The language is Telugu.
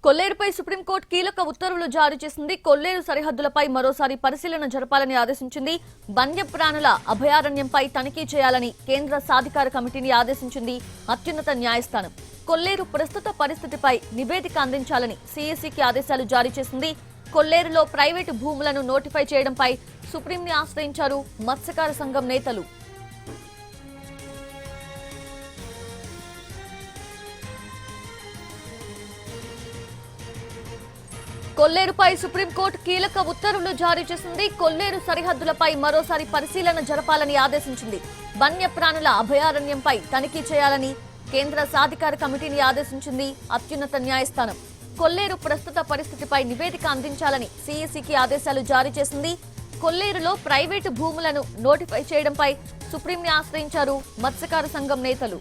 కొల్లేరుపై సుప్రీంకోర్టు కీలక ఉత్తర్వులు జారీ చేసింది. కొల్లేరు సరిహద్దులపై మరోసారి పరిశీలన జరపాలని ఆదేశించింది. వన్యప్రాణుల అభయారణ్యంపై తనిఖీ చేయాలని కేంద్ర సాధికార కమిటీని ఆదేశించింది అత్యున్నత న్యాయస్థానం. కొల్లేరు ప్రస్తుత పరిస్థితిపై నివేదిక అందించాలని సీఈసీకి ఆదేశాలు జారీ చేసింది. కొల్లేరులో ప్రైవేటు భూములను నోటిఫై చేయడంపై సుప్రీంని ఆశ్రయించారు మత్స్యకార సంఘం నేతలు. కొల్లేరుపై సుప్రీంకోర్టు కీలక ఉత్తర్వులు జారీ చేసింది. కొల్లేరు సరిహద్దులపై మరోసారి పరిశీలన జరపాలని ఆదేశించింది. వన్యప్రాణుల అభయారణ్యంపై తనిఖీ చేయాలని కేంద్ర సాధికార కమిటీని ఆదేశించింది అత్యున్నత న్యాయస్థానం. కొల్లేరు ప్రస్తుత పరిస్థితిపై నివేదిక అందించాలని సీఈసీకి ఆదేశాలు జారీ చేసింది. కొల్లేరులో ప్రైవేటు భూములను నోటిఫై చేయడంపై సుప్రీంని ఆశ్రయించారు మత్స్యకార సంఘం నేతలు.